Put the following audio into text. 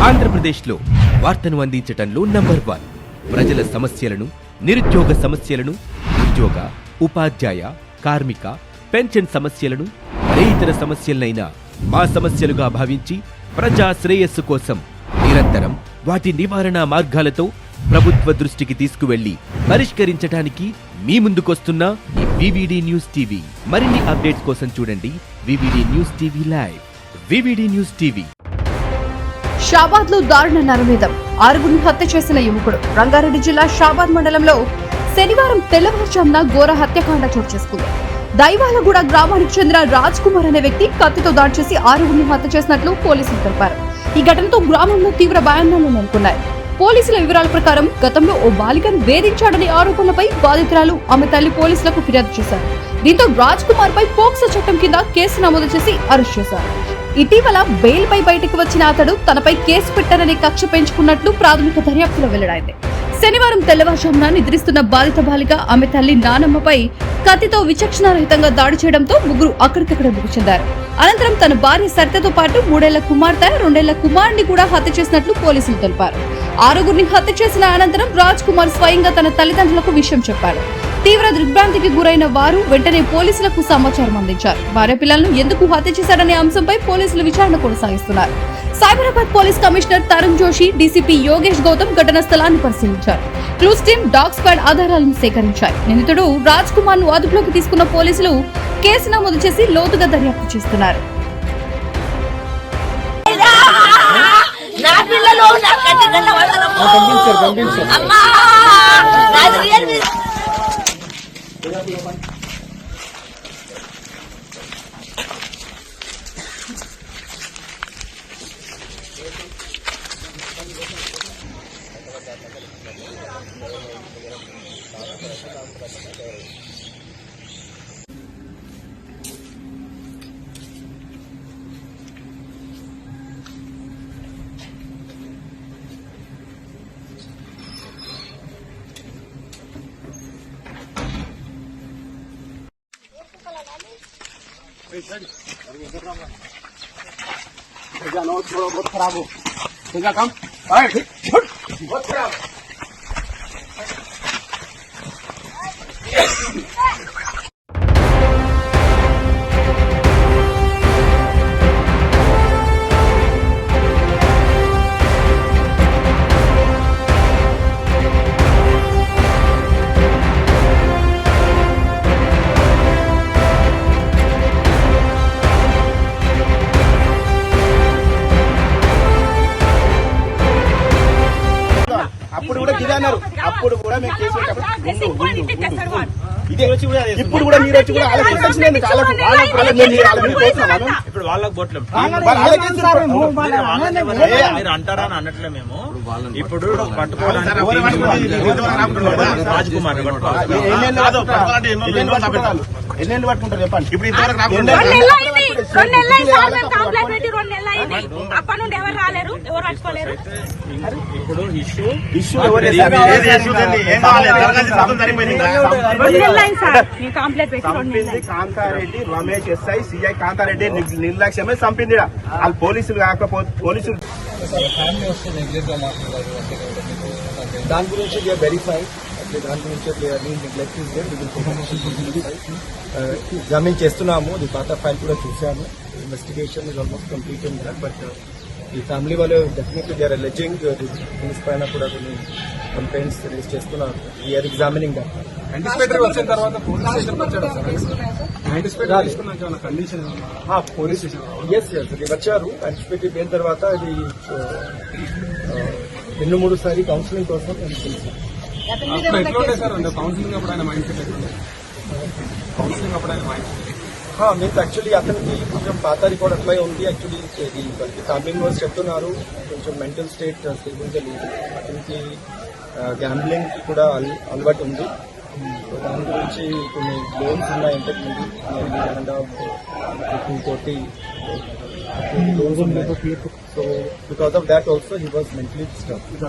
ఆంధ్రప్రదేశ్లో వార్తను అందించటంలో నంబర్ 1. ప్రజల సమస్యలను, నిరుద్యోగ సమస్యలను, ఉద్యోగ, ఉపాధ్యాయ, కార్మిక, పెన్షన్ సమస్యలను, మరే ఇతర సమస్యలనైనా మా సమస్యలుగా భావించి ప్రజా శ్రేయస్సు కోసం నిరంతరం వాటి నివారణ మార్గాలతో ప్రభుత్వ దృష్టికి తీసుకువెళ్లి పరిష్కరించడానికి మీ ముందుకొస్తున్న ఈ వివిడి న్యూస్ టీవీ. మరిన్ని అప్డేట్స్ కోసం చూడండి VVD news TV live. VVD news TV. Shabad లో దారుణ నరమేధం. 6గురిని హత్య చేసిన యువకుడు. రంగారెడ్డి జిల్లా షాబాద్ మండలంలో శనివారం తెల్లవారుజామున ఘోర హత్యాకాండ చోటు చేసుకుంది. దైవాలగూడ గ్రామానికి చెందిన రాజ్ కుమార్ అనే వ్యక్తి కత్తితో దాడి చేసి 6గురిని హత్య చేసినట్లు పోలీసులు తెలిపారు. ఈ ఘటనతో గ్రామంలో తీవ్ర భయాందోళనలు నెలకొన్నాయి. పోలీసుల వివరాల ప్రకారం గతంలో ఓ బాలికను వేధించాడనే ఆరోపణలపై బాధితురాలు ఆమె తల్లి పోలీసులకు ఫిర్యాదు చేశారు. దీంతో రాజ్ కుమార్ పై పోక్సో చట్టం కింద కేసు నమోదు చేసి అరెస్ట్ చేశారు. ఇటీవల బెయిల్ పై బయటకు వచ్చిన అతడు తనపై కేసు పెట్టారనే కక్ష పెంచుకున్నట్లు ప్రాథమిక దర్యాప్తులో వెల్లడైంది. శనివారం తెల్లవారుజామున నిద్రిస్తున్న బాధిత బాలిక ఆమె తల్లి నానమ్మపై కత్తితో విచక్షణారహితంగా దాడి చేయడంతో ముగ్గురు అక్కడికక్కడ మృతి చెందారు. అనంతరం తన భార్య సరితతో పాటు 3 ఏళ్ల కుమార్తె, 2 ఏళ్ల కుమారుడిని కూడా హత్య చేసినట్లు పోలీసులు తెలిపారు. 6గురిని హత్య చేసిన అనంతరం రాజ్ కుమార్ స్వయంగా తన తల్లిదండ్రులకు విషయం చెప్పారు. తీవ్ర దిగ్భ్రాంతికి గురైన వారు వెంటనే పోలీసులకు సమాచారం అందించారు. భార్య పిల్లలను ఎందుకు హత్య చేశారనే అంశంపై పోలీసులు విచారణ కొనసాగిస్తున్నారు. Cyberabad police commissioner Tarun Joshi, DCP Yogesh Gautam ఘటనా స్థలాన్ని పరిశీలించారు. క్లూస్ టీమ్, డాగ్ స్క్వాడ్ ఆధారాలను సేకరించాయి. నిందితుడు రాజ్ కుమార్ ను అదుపులోకి తీసుకున్న పోలీసులు కేసు నమోదు చేసి లోతుగా దర్యాప్తు చేస్తున్నారు. बहुत खराब हो काम बहुत खराब. అప్పుడు కూడా మేము కేసు ఇప్పుడు కూడా మీరు వచ్చి కూడా ఇప్పుడు వాళ్ళకి బొట్లు మీరు అంటారా అని అనట్లే. మేము ఇప్పుడు పట్టుకోవడానికి రాజ్ కుమార్ ఎన్నేళ్ళు పట్టుకుంటారు చెప్పండి. ఇప్పుడు ఇప్పుడు issue Kantareddy, Ramesh SI, CI Kantareddy నిర్లక్ష్యమే చంపింది. వాళ్ళు పోలీసులు కాకపోతే పోలీసులు దాని గురించి వెరిఫై దాని గురించి ఎగ్జామిన్ చేస్తున్నాము. ఇది పాత ఫైల్ కూడా చూసాము. Investigation is almost complete in that. But ఈ ఫ్యామిలీ వాళ్ళు డెఫినెట్లీ దే ఆర్ అలెజింగ్ దీని పైన కూడా కొన్ని కంప్లైంట్స్ రేజ్ చేస్తున్నారు. We are examining that. యాంటిసిపేటరీ వచ్చిన తర్వాత పోలీస్ స్టేషన్ వచ్చారు. యాంటిసిపేటరీ తీసుకున్నాక కండిషన్ పోలీస్ ఎస్ వచ్చారు. యాంటిసిపేటరీ పోయిన తర్వాత ఇది 2-3 సారి కౌన్సిలింగ్ కోసం ఎట్లుండే సార్ అంటే కౌన్సిలింగ్ అప్పుడు ఆయన మైండ్ సెట్ కౌన్సిలింగ్ అప్పుడు ఆయన మైండ్ సెట్ మీన్స్ యాక్చువల్లీ అతనికి కొంచెం పాత రికార్డ్ అట్లా ఉంది. యాక్చువల్లీ ఫ్యామిలీ మెంబర్స్ చెప్తున్నారు కొంచెం మెంటల్ స్టేట్ స్టేబుల్ గా లేదు. అతనికి గ్యాంబ్లింగ్ కి కూడా అలవాటు ఉంది. దాని గురించి కొన్ని లోన్స్ ఉన్నాయి. ఇంతకు ముందు 240 లోన్స్ ఉన్నాయి. So because of that also he was mentally disturbed.